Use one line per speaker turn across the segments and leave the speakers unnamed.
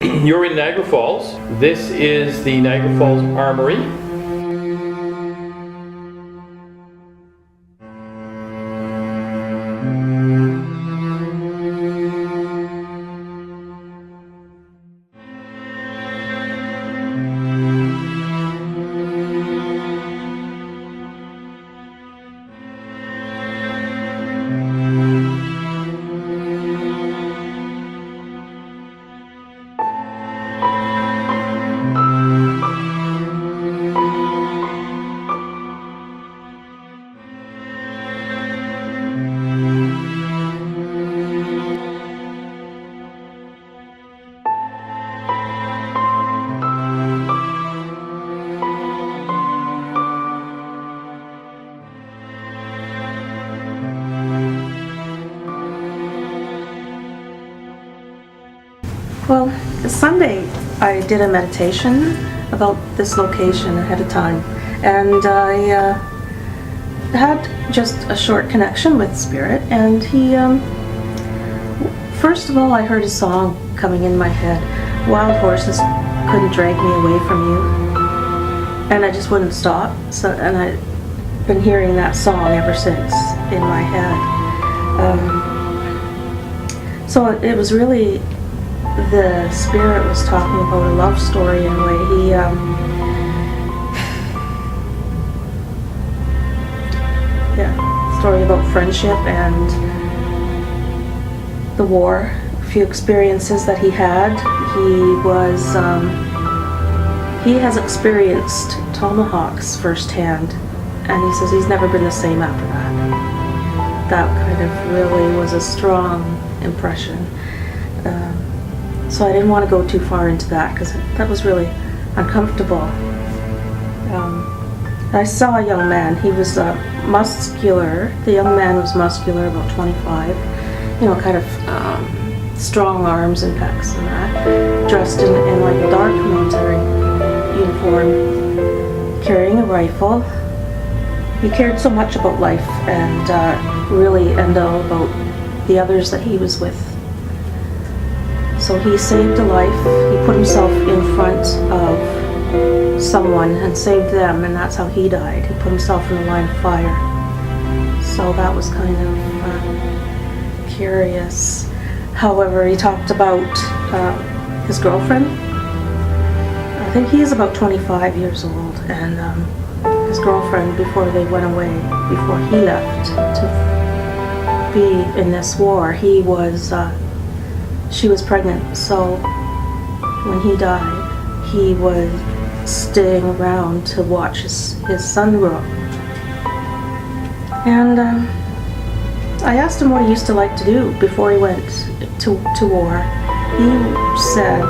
You're in Niagara Falls. This is the Niagara Falls Armory.
Well, Sunday I did a meditation about this location ahead of time, and I had just a short connection with Spirit, and he, first of all, I heard a song coming in my head, "Wild horses couldn't drag me away from you," and I just wouldn't stop, and I've been hearing that song ever since in my head. So it was really, the Spirit was talking about a love story in a way. He, story about friendship and the war, a few experiences that he had. He has experienced tomahawks firsthand, and he says he's never been the same after that. That kind of really was a strong impression. So I didn't want to go too far into that because that was really uncomfortable. I saw a young man. He was muscular. The young man was muscular, about 25. You know, kind of strong arms and pecs and that. Dressed in like a dark military uniform, carrying a rifle. He cared so much about life and all about the others that he was with. So he saved a life. He put himself in front of someone and saved them, and that's how he died. He put himself in the line of fire. So that was kind of curious. However, he talked about his girlfriend. I think he is about 25 years old, and his girlfriend, before they went away, before he left to be in this war, she was pregnant, so when he died, he was staying around to watch his son grow. And I asked him what he used to like to do before he went to war. He said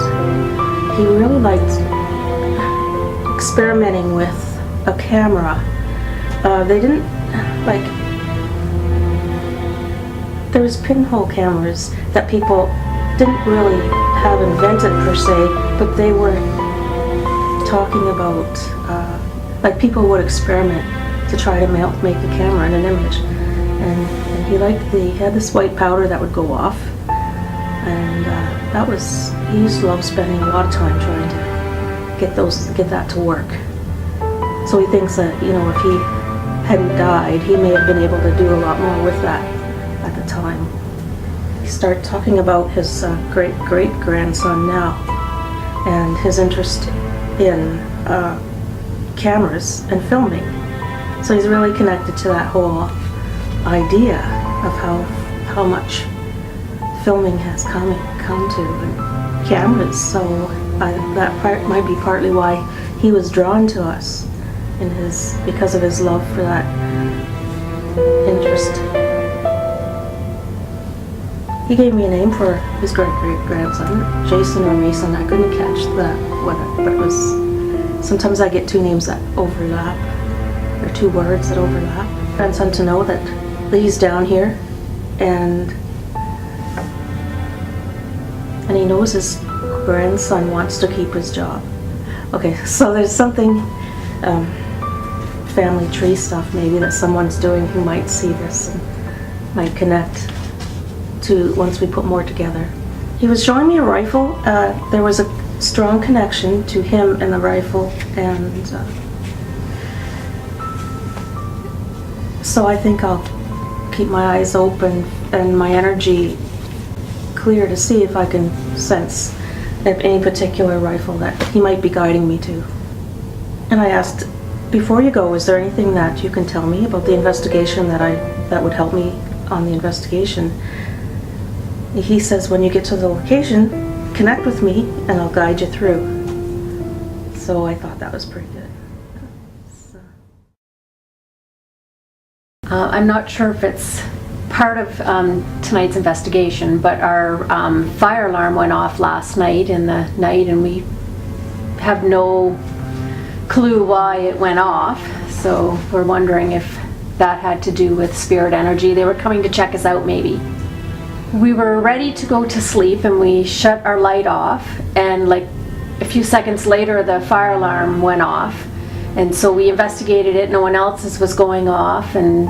he really liked experimenting with a camera. They didn't, there was pinhole cameras that people didn't really have invented per se, but they were talking about, people would experiment to try to make a camera and an image. And he had this white powder that would go off, and he used to love spending a lot of time trying to get that to work. So he thinks that, if he hadn't died, he may have been able to do a lot more with that at the time. He started talking about his great-great-grandson now and his interest in cameras and filming. So he's really connected to that whole idea of how much filming has come to, and cameras. So that part might be partly why he was drawn to us because of his love for that interest. He gave me a name for his great-great-grandson, Jason or Mason. I couldn't catch but it was, sometimes I get two names that overlap, or two words that overlap. Grandson to know that he's down here, and he knows his grandson wants to keep his job. Okay, so there's something, family tree stuff maybe that someone's doing who might see this and might connect to once we put more together. He was showing me a rifle. There was a strong connection to him and the rifle, and so I think I'll keep my eyes open and my energy clear to see if I can sense any particular rifle that he might be guiding me to. And I asked, before you go, is there anything that you can tell me about the investigation that would help me on the investigation? He says, when you get to the location, connect with me and I'll guide you through. So I thought that was pretty good. So.
I'm not sure if it's part of tonight's investigation, but our fire alarm went off last night in the night, and we have no clue why it went off. So we're wondering if that had to do with spirit energy. They were coming to check us out, maybe. We were ready to go to sleep and we shut our light off, and like a few seconds later the fire alarm went off, and so we investigated it. No one else's was going off, and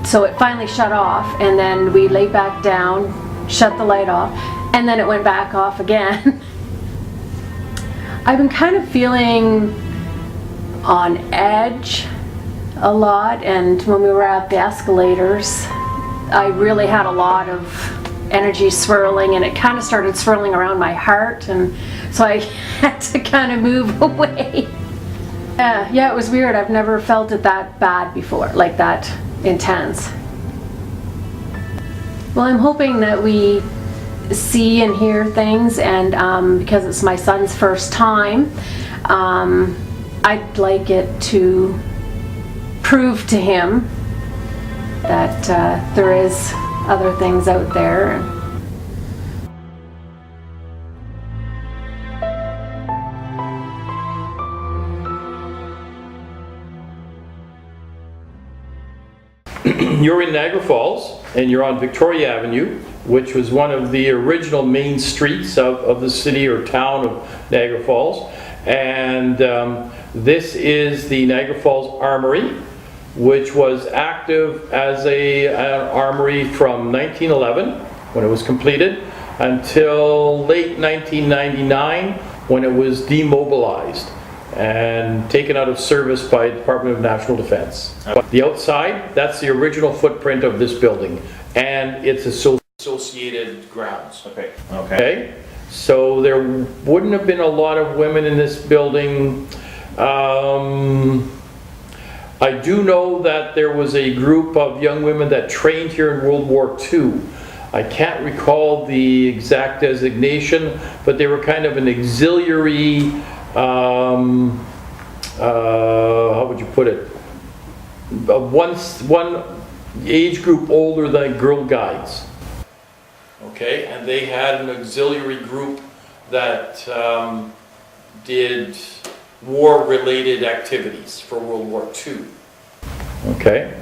so it finally shut off, and then we lay back down, shut the light off, and then it went back off again. I've been kind of feeling on edge a lot, and when we were at the escalators I really had a lot of energy swirling, and it kind of started swirling around my heart, and so I had to kind of move away. Yeah, it was weird. I've never felt it that bad before, like that intense. Well, I'm hoping that we see and hear things, and because it's my son's first time, I'd like it to prove to him that there is other things out there.
You're in Niagara Falls, and you're on Victoria Avenue, which was one of the original main streets of the city or town of Niagara Falls. And this is the Niagara Falls Armory, which was active as an armory from 1911, when it was completed, until late 1999, when it was demobilized and taken out of service by the Department of National Defense. The outside, that's the original footprint of this building and its associated grounds. Okay. So there wouldn't have been a lot of women in this building. I do know that there was a group of young women that trained here in World War II. I can't recall the exact designation, but they were kind of an auxiliary, how would you put it? One age group older than Girl Guides. Okay, and they had an auxiliary group that did war-related activities for World War II. Okay,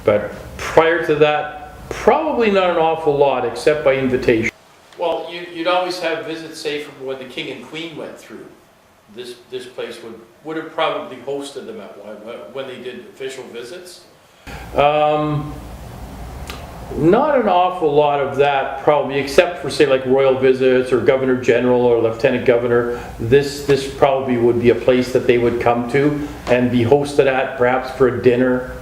but prior to that, probably not an awful lot except by invitation. Well, you'd always have visits, say, from when the King and Queen went through. This place would have probably hosted them when they did official visits. Not an awful lot of that, probably, except for, say, like royal visits or governor general or lieutenant governor. This probably would be a place that they would come to and be hosted at, perhaps for a dinner.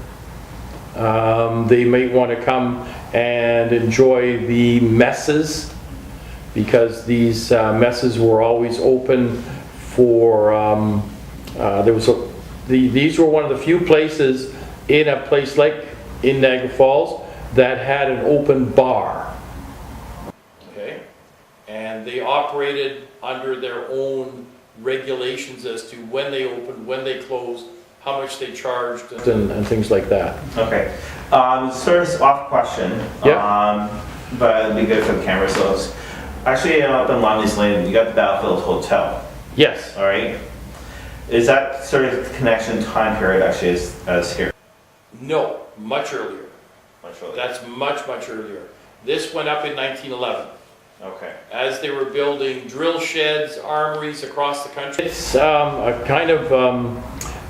They might want to come and enjoy the messes, because these messes were always open for, these were one of the few places in a place like in Niagara Falls that had an open bar. Okay, and they operated under their own regulations as to when they opened, when they closed, how much they charged, and things like that.
Okay, sort of off question.
Yeah.
But it'd be good for the camera. So it's actually up in Lumley's Lane, you got the Battlefield Hotel.
Yes.
All right. Is that sort of connection time period actually as here?
No, much earlier.
Much earlier.
That's much earlier. This went up in 1911.
Okay.
As they were building drill sheds, armories across the country. It's a kind of,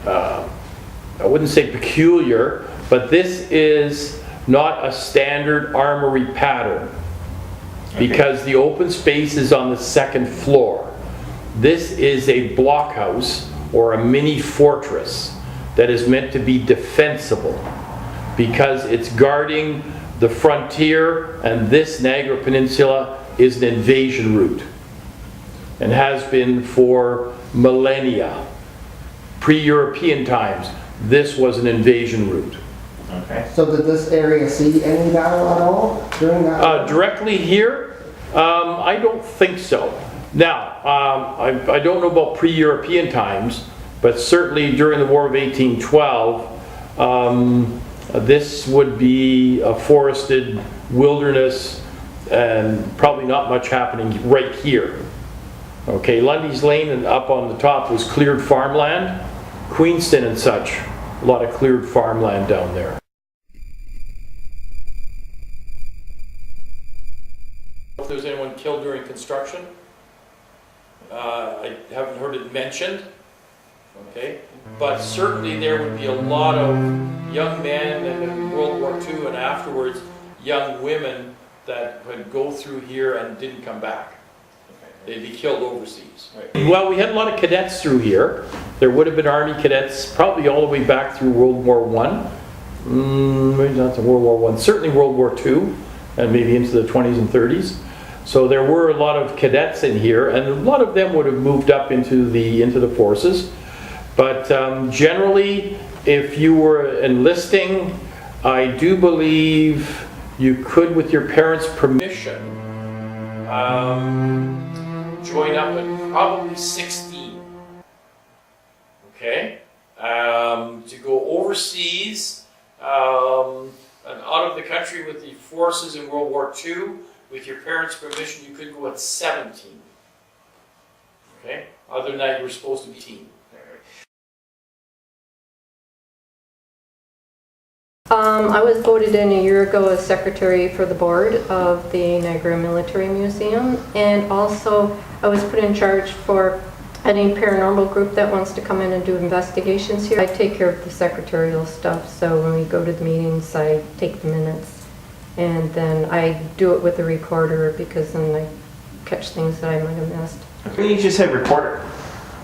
I wouldn't say peculiar, but this is not a standard armory pattern. because the open space is on the second floor. This is a blockhouse or a mini fortress that is meant to be defensible because it's guarding the frontier, and this Niagara Peninsula is an invasion route and has been for millennia. Pre-European times, this was an invasion route.
Okay.
So did this area see any battle at all during that?
Directly here, I don't think so. Now, I don't know about pre-European times, but certainly during the War of 1812, this would be a forested wilderness and probably not much happening right here. Okay, Lundy's Lane and up on the top was cleared farmland. Queenston and such, a lot of cleared farmland down there. If there's anyone killed during construction, I haven't heard it mentioned. Okay, but certainly there would be a lot of young men in World War II and afterwards, young women that would go through here and didn't come back. They'd be killed overseas. Right. Well, we had a lot of cadets through here. There would have been Army cadets probably all the way back through World War I. Maybe not to World War I, certainly World War II, and maybe into the 20s and 30s. So there were a lot of cadets in here, and a lot of them would have moved up into the forces. But generally, if you were enlisting, I do believe you could, with your parents' permission, join up at probably 16. Okay? To go overseas and out of the country with the forces in World War II, with your parents' permission, you could go at 17. Okay? Other than that, you were supposed to be 18.
I was voted in a year ago as secretary for the board of the Niagara Military Museum, and also I was put in charge for any paranormal group that wants to come in and do investigations here. I take care of the secretarial stuff, so when we go to the meetings, I take the minutes, and then I do it with a recorder because then I catch things that I might have missed.
Okay, you just said recorder.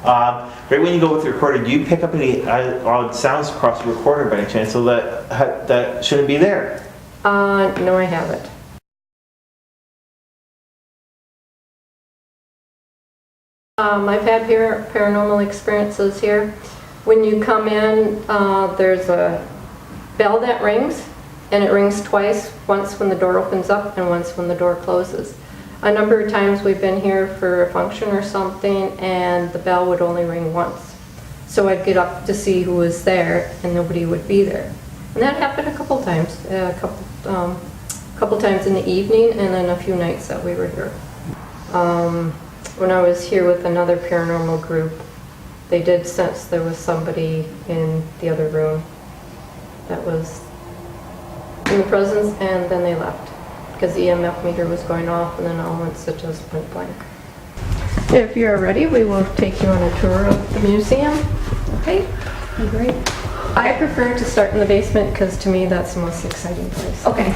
Right when you go with the recorder, do you pick up any odd sounds across the recorder by any chance, so that shouldn't be there?
No, I haven't. I've had paranormal experiences here. When you come in, there's a bell that rings, and it rings twice, once when the door opens up and once when the door closes. A number of times we've been here for a function or something, and the bell would only ring once. So I'd get up to see who was there, and nobody would be there. And that happened a couple times, couple times in the evening, and then a few nights that we were here. When I was here with another paranormal group, they did sense there was somebody in the other room that was in the presence, and then they left because the EMF meter was going off, and then all once it just went blank. If you're ready, we will take you on a tour of the museum. Okay, great. I prefer to start in the basement because to me that's the most exciting place.
Okay.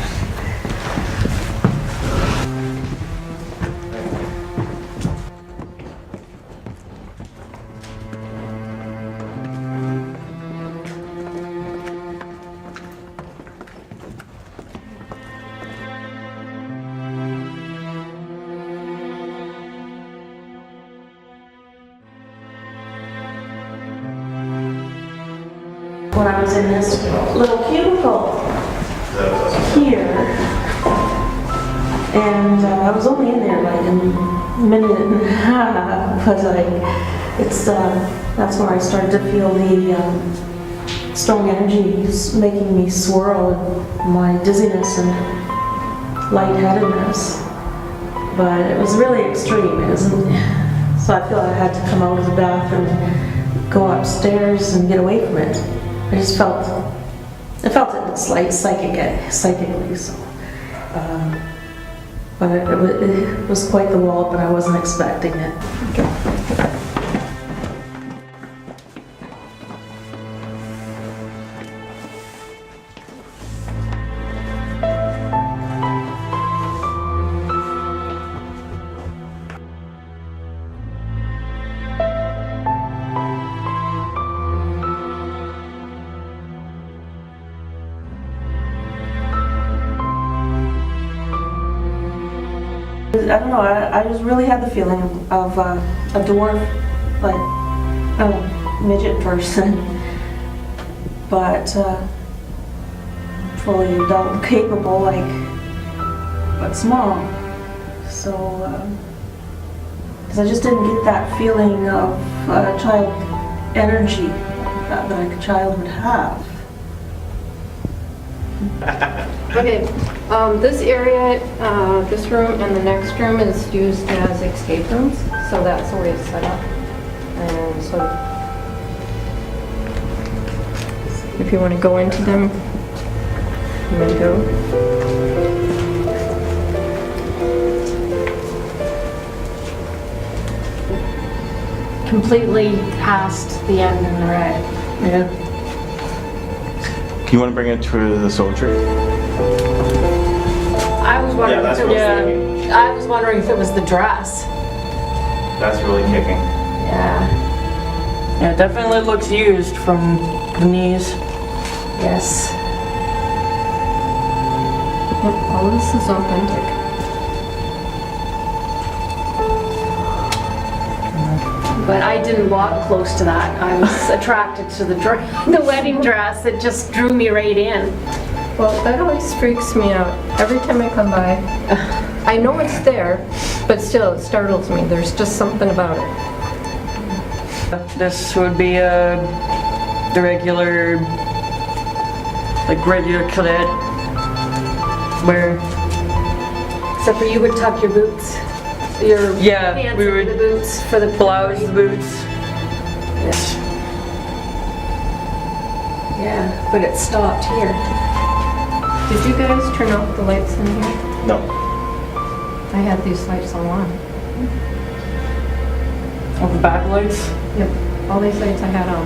When I was in this little cubicle here, and I was only in there like a minute and a half, but that's where I started to feel the strong energy making me swirl, and my dizziness and lightheadedness. But it was really extreme, so I feel I had to come out of the bathroom, go upstairs and get away from it. I just felt it psychically, so. But it was quite the wall, but I wasn't expecting it. I don't know, I just really had the feeling of a dwarf, like a midget person, but fully adult, capable, like, but small. So, because I just didn't get that feeling of child energy that a child would have.
Okay, this area, this room and the next room is used as escape rooms, so that's the way it's set up. And so, if you want to go into them, you may go.
Completely past the end in the red.
Yeah.
You want to bring it to the soldier?
I was wondering
that's
if it
what
was,
I was thinking.
I was wondering if it was the dress.
That's really kicking.
Yeah,
Yeah, it definitely looks used from the knees.
yes.
Yep, all of this is authentic.
But I didn't walk close to that. I was attracted to the wedding dress. It just drew me right in.
Well, that always freaks me out. Every time I come by, I know it's there, but still, it startles me. There's just something about it.
This would be the regular, like regular cadet wear.
Except for you would tuck your boots, your
Yeah,
pants
we
into
would
the boots for the
blouse, the boots.
Yeah, but it stopped here.
Did you guys turn off the lights in here?
No.
I had these lights on.
Of the backlights.
Yep, all these lights I had on.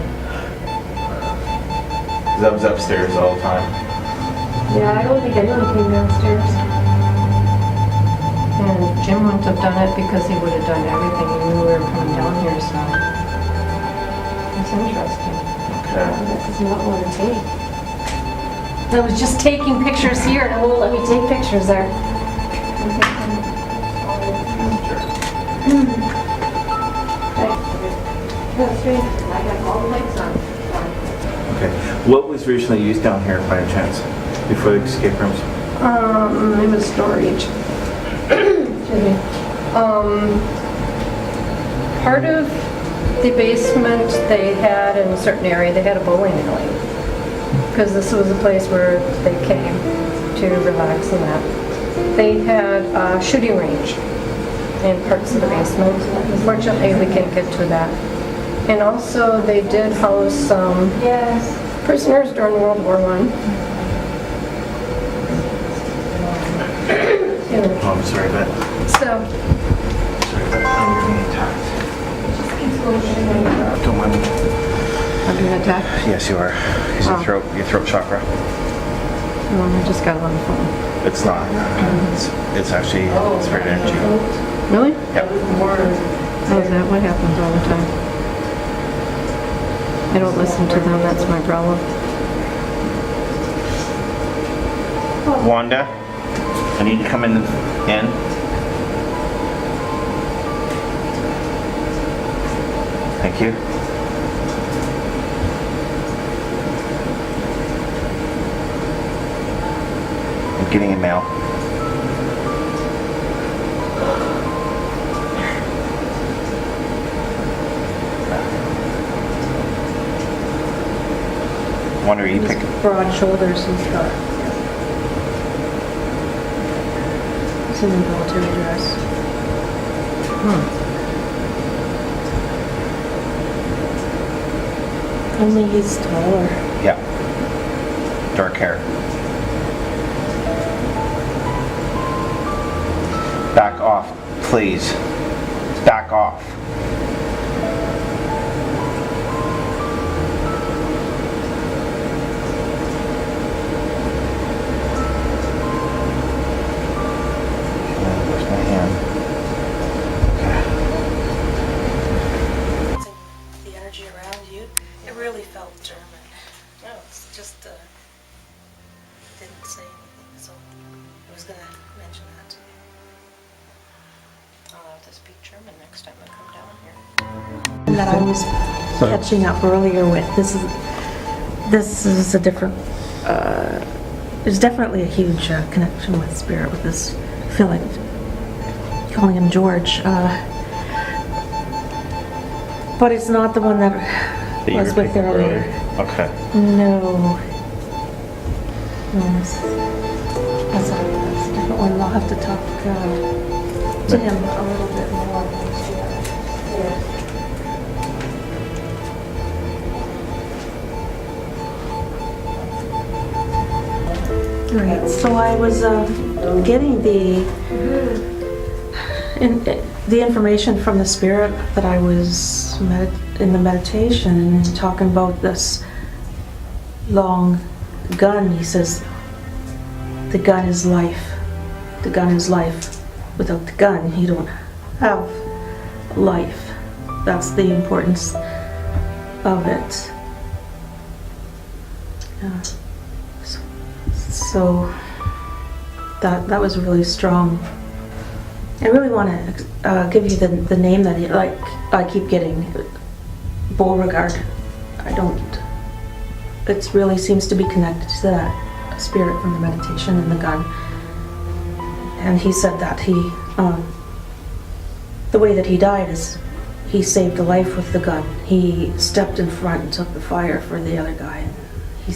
That was upstairs all the time.
Yeah, I don't think anyone came downstairs.
And Jim wouldn't have done it because he would have done everything. He knew we were coming down here, so it's interesting.
Okay.
That does not want to take. I was just taking pictures here and it won't let me take pictures there. I got all the lights on.
Okay. What was originally used down here by any chance before the escape rooms?
It was storage. Excuse me. Part of the basement they had in a certain area, they had a bowling alley. Because this was a place where they came to relax and that. They had a shooting range in parts of the basement. Unfortunately, we can't get to that. And also, they did house some prisoners during World War I.
Oh, I'm sorry, but
So,
I'm being attacked. Don't mind me.
I'm being attacked.
Yes, you are. Is your throat chakra?
I just got on the phone.
It's not. It's actually it's very energy.
Really?
Yep.
Oh, is that what happens all the time? I don't listen to them, that's my problem.
Wanda, I need to come in. Thank you. I'm getting a mail. Wonder you pick.
Broad shoulders and stuff. It's in the military dress.
Only he's taller.
Yeah. Dark hair. Back off, please. Back off. Where's my hand?
The energy around you, it really felt German. No, it's just didn't say anything, so I was gonna mention that to you. that I was catching up earlier with. This is a different, there's definitely a huge connection with spirit with this feeling, calling him George. But it's not the one that
you
was
were
with
picking
earlier.
Okay.
No. That's a different one. I'll have to talk to him a little bit more. Yeah. Right, so I was getting the information from the spirit that I was in the meditation and talking about this long gun. He says, the gun is life. The gun is life. Without the gun, you don't have life. That's the importance of it. So that was really strong. I really want to give you the name that I keep getting, Beauregard. I don't. It really seems to be connected to that spirit from the meditation and the gun. And he said that the way that he died is he saved a life with the gun. He stepped in front and took the fire for the other guy. And he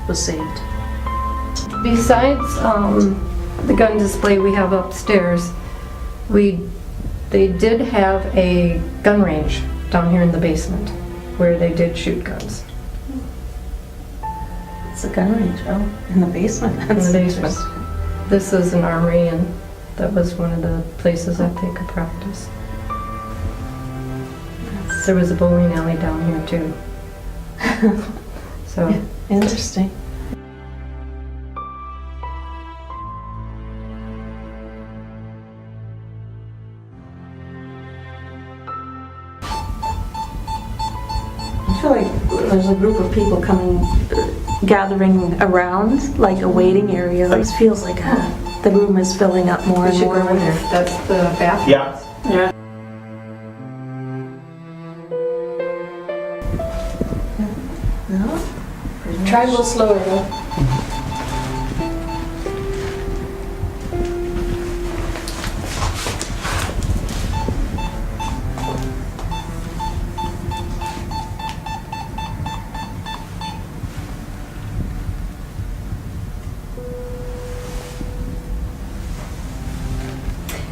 was saved.
Besides the gun display we have upstairs, they did have a gun range down here in the basement where they did shoot guns.
It's a gun range, in the basement.
In the basement. This is an armory, and that was one of the places that they could practice. There was a bowling alley down here too. So
Interesting. I feel like there's a group of people gathering around, like a waiting area. It feels like the room is filling up more
we
and
should
more.
go in there. That's the bathroom.
Yeah.
Yeah.
No?
Try a little slower though.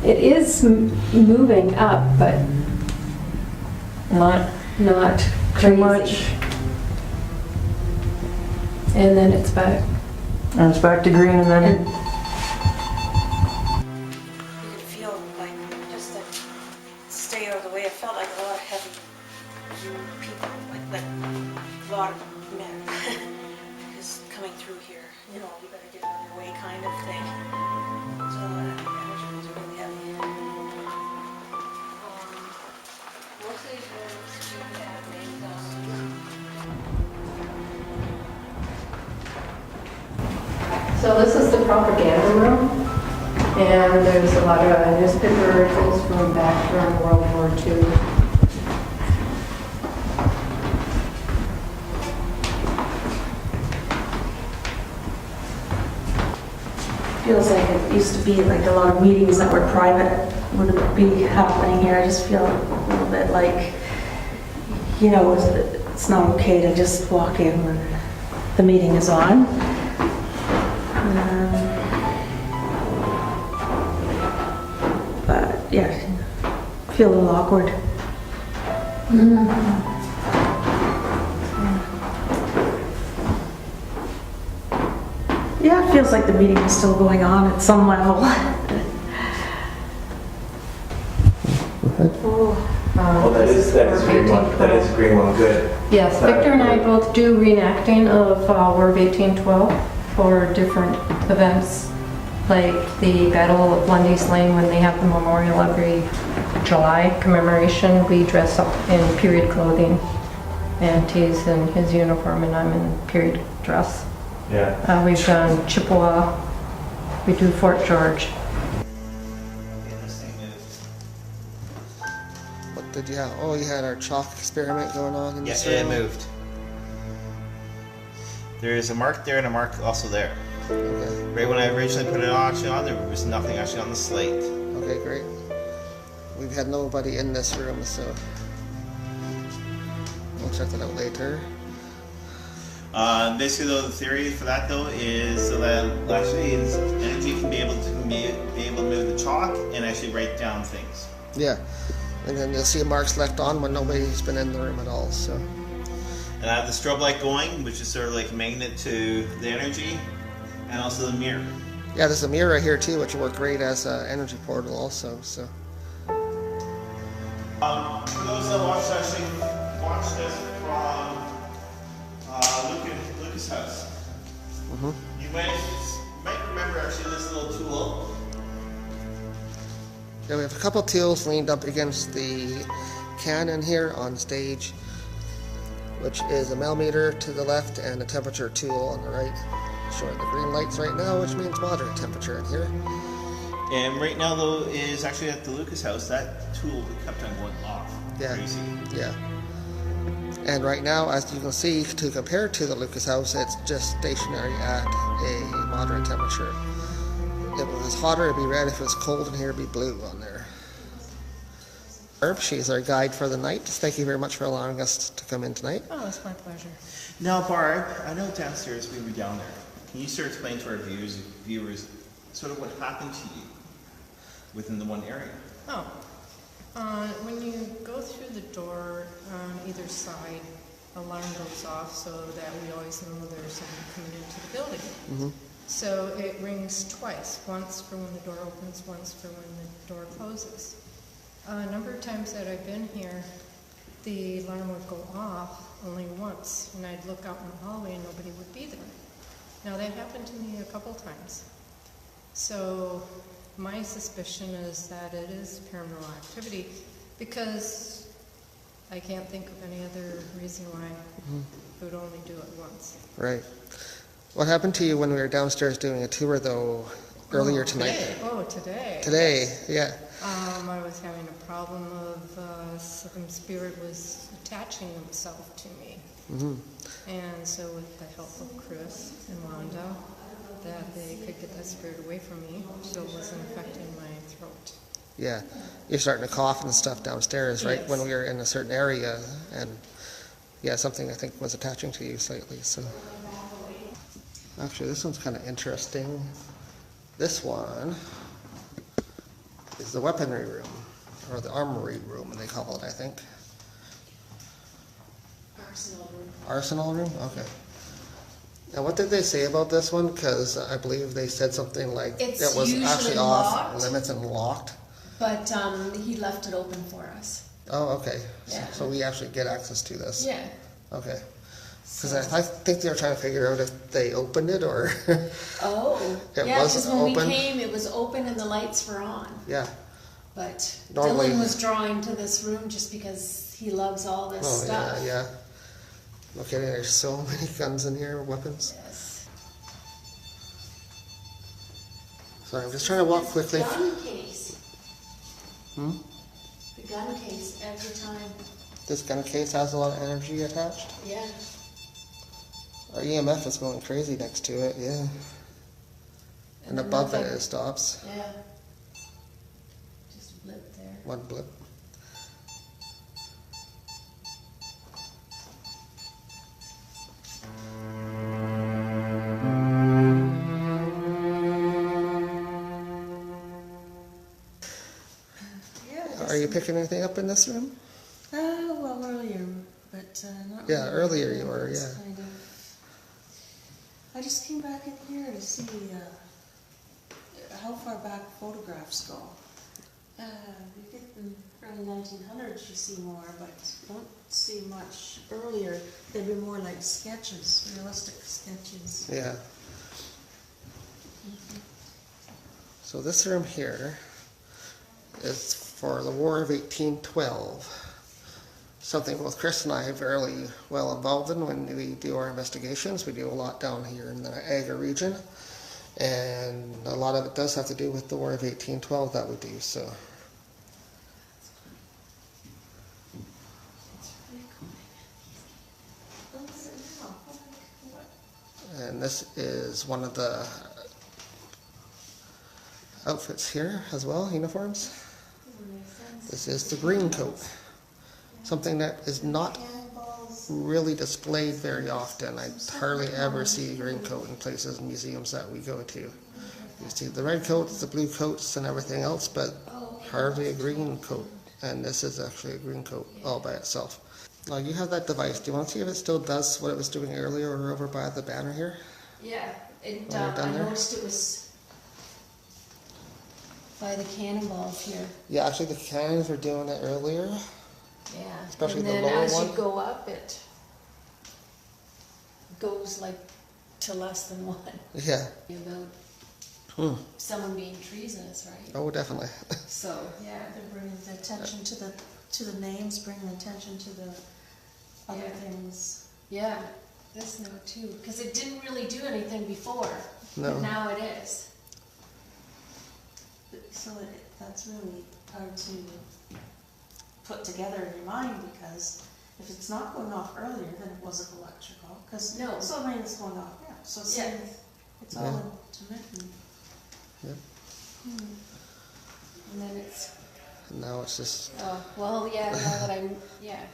It is moving up, but
Not
not
too
crazy.
much.
And then it's back.
And it's back to green and then
You could feel like just to stay out of the way. It felt like a lot of heavy people, like a lot of men, just coming through here. You know, you better get out of your way, kind of thing. So the energy was really heavy.
Most of these rooms do have names on them. So this is the propaganda room, and there's a lot of newspaper articles from back from World War II.
Feels like it used to be like a lot of meetings that were private would be happening here. I just feel a little bit like, you know, it's not okay to just walk in when the meeting is on. But yeah, I feel a little awkward. Yeah, it feels like the meeting is still going on at some level.
Well, that is a green one. That is a green one. Good.
Yes, Victor and I both do reenacting of War of 1812 for different events, like the Battle of Lundy's Lane when they have the memorial every July commemoration. We dress up in period clothing, and he's in his uniform and I'm in period dress.
Yeah.
We've done Chippewa, we do Fort George.
What the did you have? Oh, you had our chalk experiment going on in this
Yeah,
room?
it moved. There is a mark there and a mark also there.
Okay.
Right when I originally put it actually on, there was nothing actually on the slate.
Okay, great. We've had nobody in this room, so we'll check that out later.
Basically, though, the theory for that though is so that actually is energy can be able to move the chalk and actually write down things.
Yeah, and then you'll see marks left on when nobody's been in the room at all. So
And I have the strobe light going, which is sort of like a magnet to the energy, and also the mirror.
yeah, there's a mirror here too, which will work great as an energy portal also. So
For those that watch this from Lucas' house, you might remember actually this little tool.
yeah, we have a couple tools leaned up against the cannon here on stage, which is a millimeter to the left and a temperature tool on the right. Showing the green lights right now, which means moderate temperature in here.
And right now, though, is actually at the Lucas house, that tool kept on going off.
Yeah.
Crazy.
Yeah. And right now, as you can see, to compare to the Lucas house, it's just stationary at a moderate temperature. If it was hotter, it'd be red. If it was cold in here, it'd be blue on there. Barb, she's our guide for the night. Thank you very much for allowing us to come in tonight.
Oh, it's my pleasure.
Now, Barb, I know downstairs we were down there. Can you sort of explain to our viewers sort of what happened to you within the one area?
Oh, when you go through the door on either side, alarm goes off so that we always know there's someone coming into the building. So it rings twice, once for when the door opens, once for when the door closes. A number of times that I've been here, the alarm would go off only once, and I'd look out in the hallway and nobody would be there. Now that happened to me a couple times. So my suspicion is that it is paranormal activity because I can't think of any other reason why it would only do it once.
Right. What happened to you when we were downstairs doing a tour, though, earlier tonight?
Today.
Today, yeah.
I was having a problem of some spirit was attaching himself to me. And so with the help of Chris and Wanda, that they could get that spirit away from me so it wasn't affecting my throat.
Yeah. You're starting to cough and stuff downstairs, right?
Yes.
When we were in a certain area, and yeah, something I think was attaching to you slightly, so. Actually, this one's kind of interesting. This one is the weaponry room, or the armory room, they call it, I think. Arsenal room? Okay. Now, what did they say about this one? Because I believe they said something like
It's
it was
usually
actually off
locked.
limits and locked.
But he left it open for us.
Oh, okay.
Yeah.
So we actually get access to this.
Yeah.
Okay. Because I think they were trying to figure out if they opened it or.
Oh.
It
yeah,
was
because when
open?
we came, it was open and the lights were on.
Yeah.
But
Normally-
Dylan was drawn to this room just because he loves all this
Oh,
stuff.
yeah. Okay, there's so many guns in here, weapons.
Yes.
Sorry, I'm just trying to walk quickly.
The gun case.
Hmm?
The gun case every time.
This gun case has a lot of energy attached.
Yeah.
Our EMF is going crazy next to it, yeah. And above it,
nothing.
it stops.
Yeah. Just blip there.
One blip. Are you picking anything up in this room?
Well, earlier, but not
Yeah,
really.
earlier you were,
It's
yeah.
kind of- I just came back in here to see how far back photographs go. You get in early 1900s, you see more, but don't see much earlier. They'd be more like sketches, realistic sketches.
Yeah. So this room here is for the War of 1812. Something both Chris and I are fairly well involved in when we do our investigations. We do a lot down here in the Niagara region. And a lot of it does have to do with the War of 1812 that we do, so. And this is one of the outfits here as well, uniforms. This is the green coat, something that is not really displayed very often. I hardly ever see a green coat in places and museums that we go to. You see the red coats, the blue coats, and everything else, but hardly a green coat. And this is actually a green coat all by itself. Now you have that device. Do you want to see if it still does what it was doing earlier or over by the banner here?
Yeah,
When you're done
I
there?
noticed it was by the cannonballs here.
Yeah, actually the cannons were doing it earlier.
Yeah.
Especially
and
the
then
lower
as
one.
you go up, it goes like to less than 1.
Yeah.
About someone being treasonous, right?
Oh, definitely.
So, yeah.
They're bringing the attention to the names, bringing attention to the other things.
Yeah, this now too, because it didn't really do anything before.
No.
But now it is.
So that's really hard to put together in your mind, because if it's not going off earlier, then it wasn't electrical. Because
No.
so many is going off now. So
Yeah.
it's all intermittent.
Yep.
And then it's,
And now it's just
oh, well, yeah, now that I'm, yeah.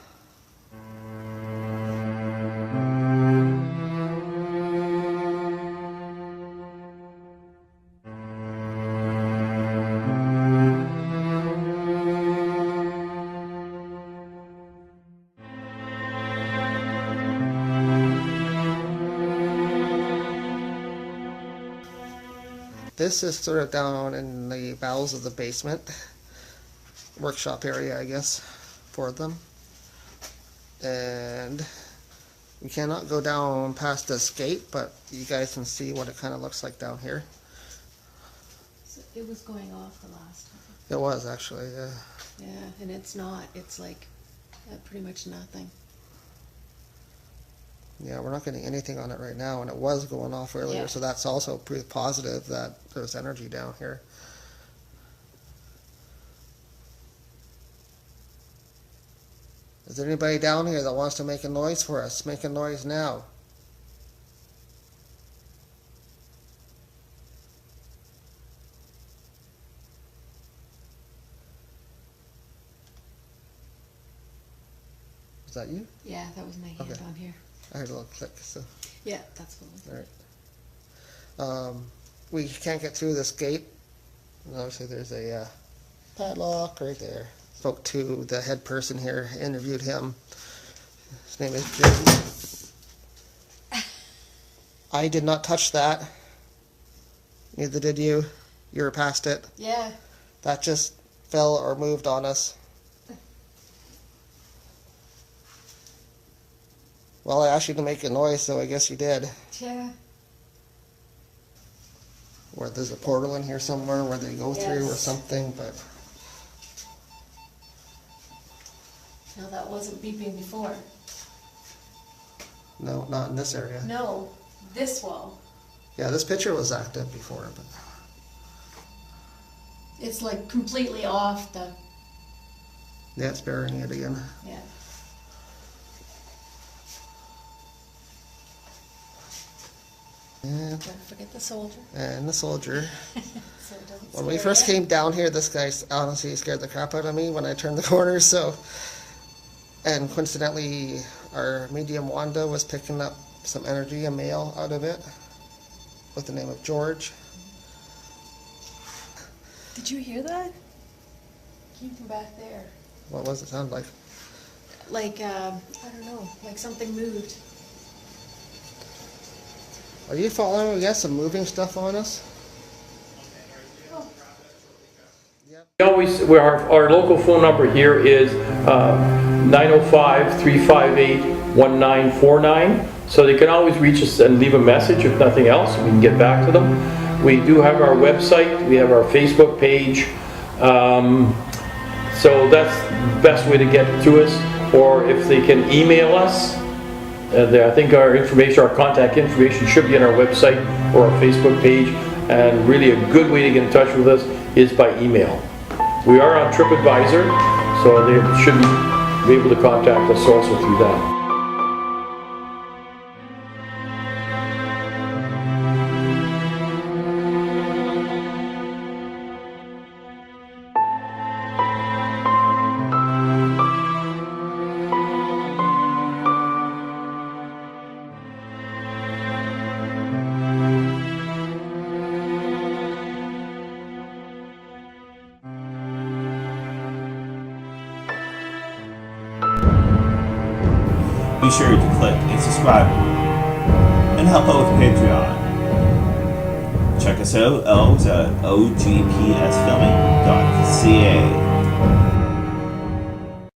this is sort of down in the bowels of the basement workshop area, I guess, for them. And we cannot go down past this gate, but you guys can see what it kind of looks like down here.
So it was going off the last time.
It was actually, yeah.
Yeah, and it's not. It's like pretty much nothing.
Yeah, we're not getting anything on it right now, and it was going off earlier,
Yeah.
so that's also proof positive that there's energy down here. Is there anybody down here that wants to make a noise for us? Make a noise now. Is that you?
Yeah, that was my hand
Okay.
on here.
I heard a little click, so.
Yeah, that's what it was.
All right. We can't get through this gate. And obviously, there's a padlock right there. Spoke to the head person here, interviewed him. His name is Jim. I did not touch that. Neither did you. You were past it.
Yeah.
That just fell or moved on us. Well, I asked you to make a noise, so I guess you did.
Yeah.
Or there's a portal in here somewhere where they go through or
Yes.
something, but
No, that wasn't beeping before.
no, not in this area.
No, this wall.
Yeah, this picture was active before, but
It's like completely off the.
yeah, it's burying it again.
Yeah.
And,
Don't forget the soldier.
and the soldier.
So it doesn't
When we
scare
first
ya.
came down here, this guy honestly scared the crap out of me when I turned the corner, so. And coincidentally, our medium Wanda was picking up some energy, a male out of it, with the name of George.
Did you hear that? Came from back there.
What was it sound like?
Like, I don't know, like something moved.
Are you following? We got some moving stuff on us?
Our local phone number here is 905-358-1949. So they can always reach us and leave a message if nothing else. We can get back to them. We do have our website. We have our Facebook page. So that's the best way to get to us. Or if they can email us, I think our information, our contact information should be on our website or our Facebook page. And really a good way to get in touch with us is by email. We are on TripAdvisor, so they should be able to contact us also through that.
be sure to click and subscribe and help out with Patreon. Check us out elves at ogpsfilming.ca.